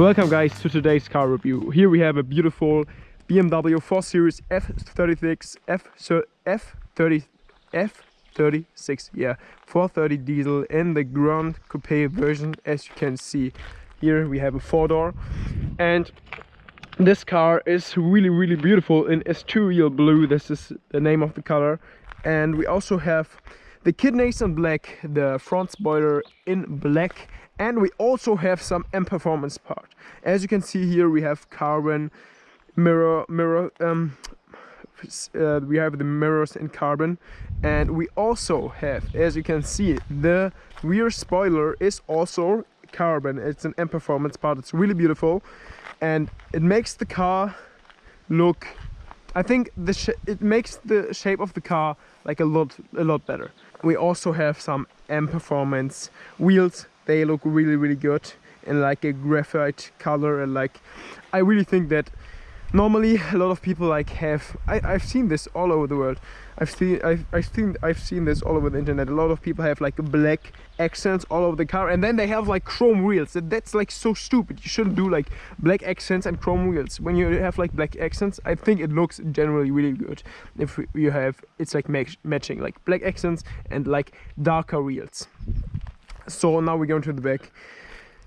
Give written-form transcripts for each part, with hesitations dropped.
Welcome guys to today's car review. Here we have a beautiful BMW 4 Series F36 F36, yeah, 430 diesel in the Grand Coupe version. As you can see here, we have a 4-door, and this car is really beautiful in estuarial blue. This is the name of the color. And we also have the kidneys in black, the front spoiler in black, and we also have some M performance part. As you can see here, we have carbon mirror. We have the mirrors in carbon, and we also have, as you can see, the rear spoiler is also carbon. It's an M performance part. It's really beautiful, and it makes the car look, I think it makes the shape of the car like a lot better. We also have some M performance wheels. They look really good in like a graphite color, and like I really think that normally a lot of people like have, I've seen this all over the world. I've seen this all over the internet. A lot of people have like black accents all over the car, and then they have like chrome wheels. That's like so stupid. You shouldn't do like black accents and chrome wheels. When you have like black accents, I think it looks generally really good. If you have, it's like matching like black accents and like darker wheels. So now we're going to the back,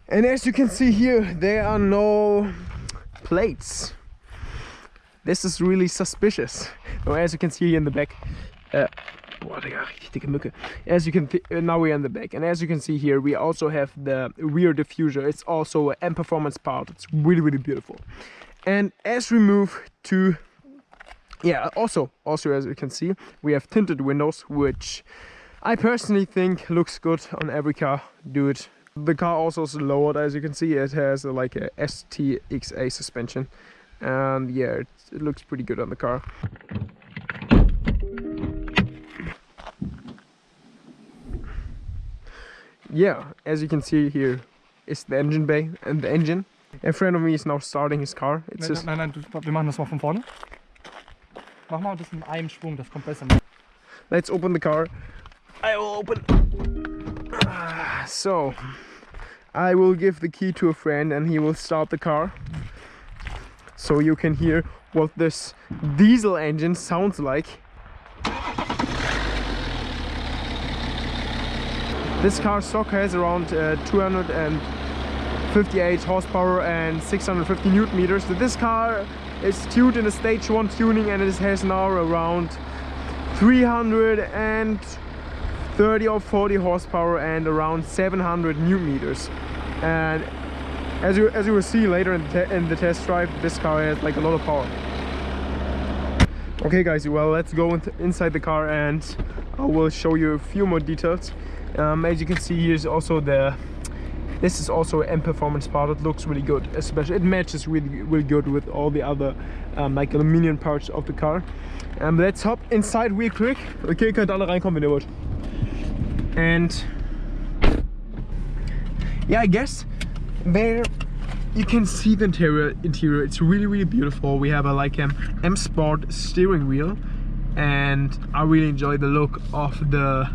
and as you can see here, there are no plates. This is really suspicious. Now, as you can see here in the back, as you can now we're in the back, and as you can see here, we also have the rear diffuser. It's also an M performance part. It's really beautiful. And as we move to, yeah, also as you can see, we have tinted windows, which I personally think looks good on every car. Dude, the car also is lowered. As you can see, it has like a STXA suspension, and yeah, it looks pretty good on the car. Yeah, as you can see here is the engine bay and the engine. A friend of me is now starting his car. It's just... Nein, wir machen das mal von vorne. Mach mal das in einem Schwung, das kommt besser. Let's open the car. I will open. So, I will give the key to a friend and he will start the car. So you can hear what this diesel engine sounds like. This car stock has around 258 horsepower and 650 newton meters. This car is tuned in a stage 1 tuning, and it has now around 330 or 40 horsepower and around 700 newton meters. And as you will see later in the test drive, this car has like a lot of power. Okay guys, well, let's go inside the car and I will show you a few more details. As you can see, here's also this is also an M performance part. It looks really good, especially it matches really good with all the other like aluminum parts of the car. Let's hop inside real quick. Okay, könnt alle reinkommen, wenn ihr wollt. And yeah, I guess there you can see the interior. It's really beautiful. We have a like M Sport steering wheel, and I really enjoy the look of the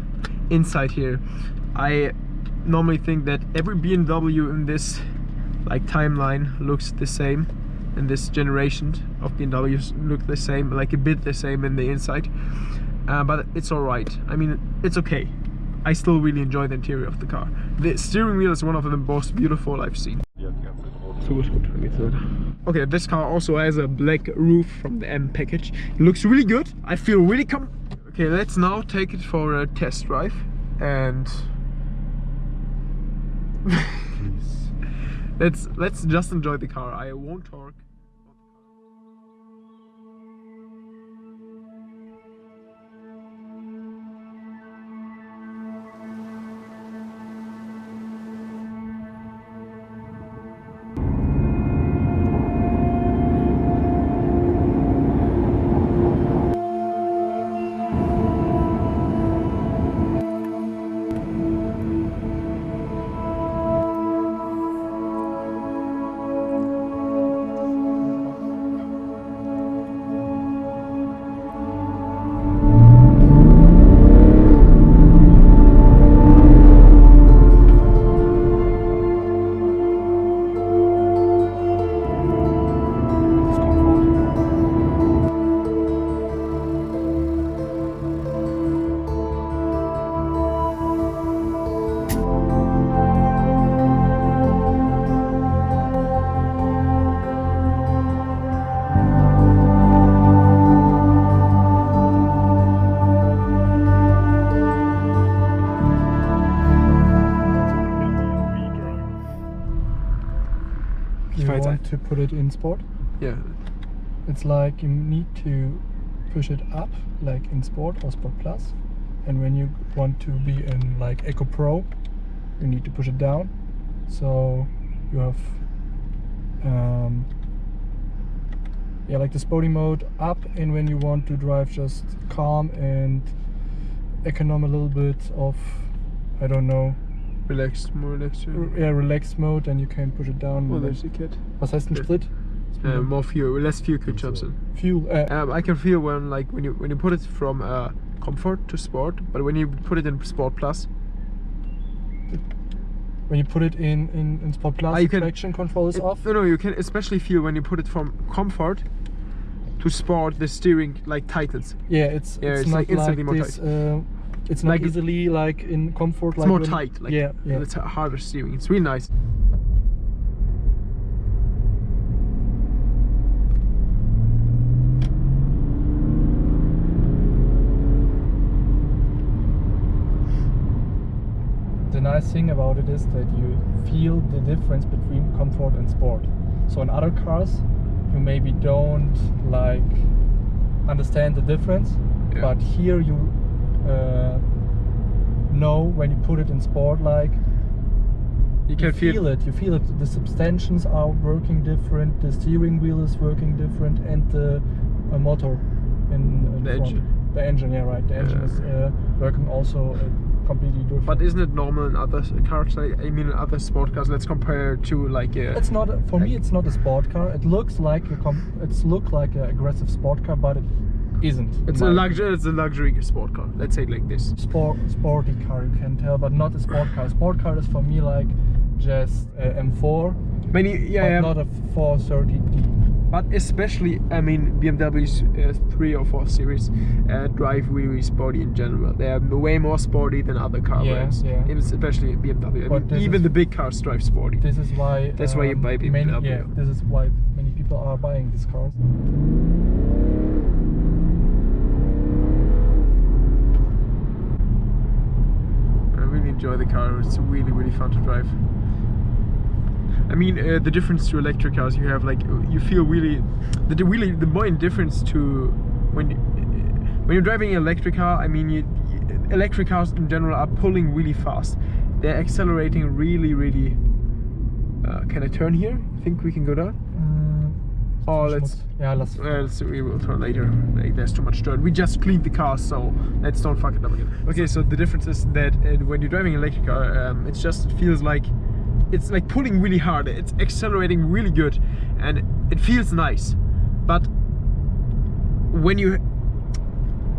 inside here. I normally think that every BMW in this like timeline looks the same, and this generation of BMWs look the same, like a bit the same in the inside, but it's all right. I mean, it's okay. I still really enjoy the interior of the car. The steering wheel is one of the most beautiful I've seen. Okay, this car also has a black roof from the M package. It looks really good. I feel really okay, let's now take it for a test drive, and let's just enjoy the car. I won't talk. Ich you fahr jetzt want to put it in sport. Yeah. It's like you need to push it up, like in sport or sport plus, and when you want to be in like Eco Pro, you need to push it down. So you have yeah, like the sporty mode up, and when you want to drive just calm and econom a little bit of, I don't know, Relaxed, more relaxed. yeah, relaxed mode, and you can push it down. Oh, there's the kid. Was heißt ein Split? More fuel, less fuel consumption. Fuel. I can feel when you put it from comfort to sport, but when you put it in sport plus, When you put it in Sport Plus, you can, traction control is off. No, you can especially feel when you put it from comfort to sport, the steering like tightens. Yeah, it's it's not like instantly more this, tight. it's not Like- easily like in comfort. It's like more when- tight. Like, yeah. It's a harder steering. It's really nice. The nice thing about it is that you feel the difference between comfort and sport. So in other cars, you maybe don't like understand the difference, Yeah. but here you know when you put it in sport, like You can feel it. You feel it. The suspensions are working different. The steering wheel is working different, and the motor in The front. engine. The engine, yeah, right. The engine is working also completely different. But isn't it normal in other cars? Like, I mean, in other sport cars. Let's compare to like a. It's not for me. It's not a sport car. It looks like it's look like an aggressive sport car, but it isn't. It's a luxury. It's a luxury sport car. Let's say it like this. Sporty car, you can tell, but not a sport car. Sport car is for me like just M4, Many, yeah, but not a 430D. But especially, I mean, BMW's 3 or 4 Series drive really sporty in general. They are way more sporty than other car brands, yeah. especially BMW. I But mean, even the big cars drive sporty. This is why. That's why you buy BMW. Yeah, this is why many people are buying these cars. I really enjoy the car. It's really, really fun to drive. I mean, the difference to electric cars, you have like, you feel really, the main difference to when you're driving an electric car. I mean, electric cars in general are pulling really fast. They're accelerating really, really. Can I turn here? You think we can go down? Or we will turn later. Like, there's too much dirt. We just cleaned the car, so let's don't fuck it up again. Okay, so the difference is that when you're driving an electric car, it just feels like it's like pulling really hard. It's accelerating really good, and it feels nice. But when you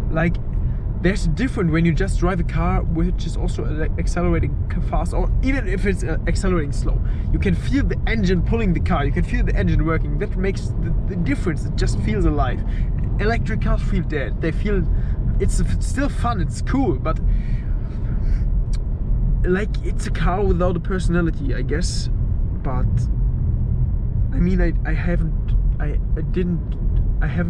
like, there's different when you just drive a car which is also accelerating fast, or even if it's accelerating slow. You can feel the engine pulling the car. You can feel the engine working. That makes the difference. It just feels alive. Electric cars feel dead. They feel it's still fun. It's cool, but like, it's a car without a personality, I guess. But I mean, I haven't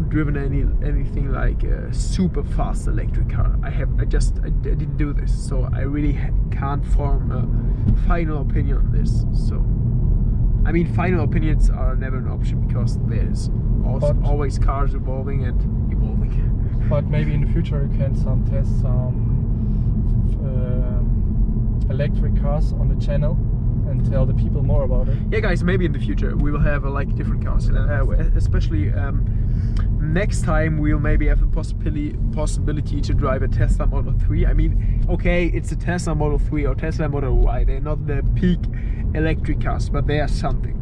driven anything like a super fast electric car. I didn't do this, so I really can't form a final opinion on this. So I mean, final opinions are never an option, because there's always cars evolving and evolving. But maybe in the future you can test some electric cars on the channel and tell the people more about it. Yeah, guys, maybe in the future we will have like different cars, especially next time we'll maybe have the possibility to drive a Tesla Model 3. I mean, okay, it's a Tesla Model 3 or Tesla Model Y. They're not the peak electric cars, but they are something.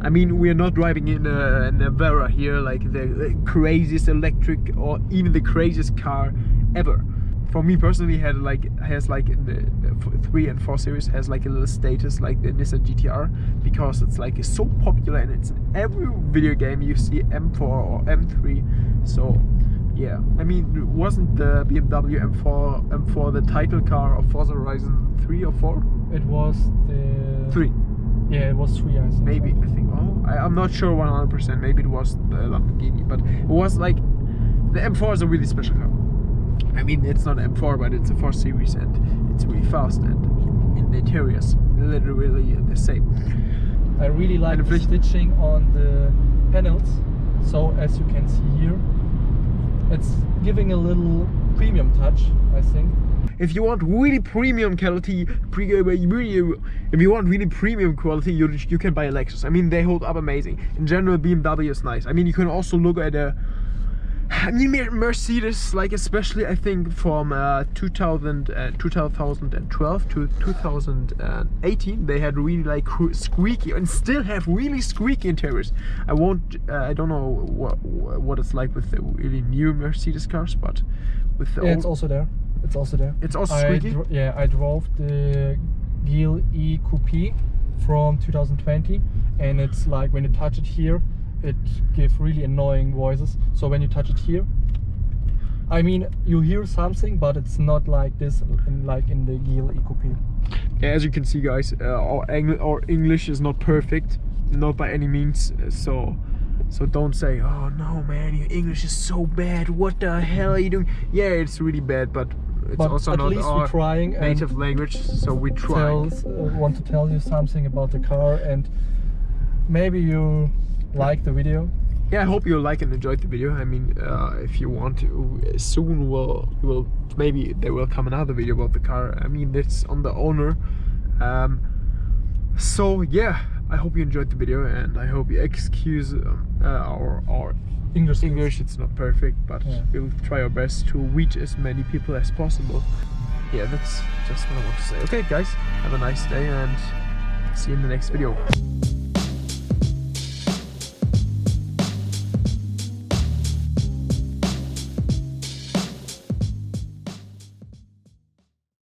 I mean, we are not driving in a Vera here, like the craziest electric or even the craziest car ever. For me personally, has like in the 3 and 4 Series has like a little status like the Nissan GT-R, because it's like so popular and it's in every video game you see M4 or M3. So yeah, I mean, wasn't the BMW M4 the title car of Forza Horizon 3 or 4? It was the 3. Yeah, it was 3. I think. Maybe, I think. Oh, I'm not sure 100%. Maybe it was the Lamborghini, but it was like, the M4 is a really special car. I mean, it's not M4, but it's a 4 Series, and it's really fast, and in the interiors literally the same. I really like the stitching on the panels. So as you can see here, it's giving a little premium touch, I think. If you want really premium quality, if you want really premium quality, you can buy a Lexus. I mean, they hold up amazing. In general, BMW is nice. I mean, you can also look at Mercedes, like especially I think from 2012 to 2018, they had really like squeaky and still have really squeaky interiors. I don't know what it's like with the really new Mercedes cars, but with the it's also there. It's also there. It's also squeaky. I drove the GLE Coupe from 2020, and it's like when you touch it here, it gives really annoying voices. So when you touch it here, I mean, you hear something, but it's not like this like in the GLE Coupe. Yeah, as you can see, guys, our English is not perfect, not by any means. So don't say, oh no man, your English is so bad, what the hell are you doing? Yeah, it's really bad, but it's also not our native language, so we try. Want to tell you something about the car, and maybe you like the video. Yeah, I hope you like and enjoyed the video. I mean, if you want to, soon maybe there will come another video about the car. I mean, it's on the owner. So yeah, I hope you enjoyed the video, and I hope you excuse our English. It's not perfect, but yeah, we'll try our best to reach as many people as possible. Yeah, that's just what I want to say. Okay guys, have a nice day and see you in the next video.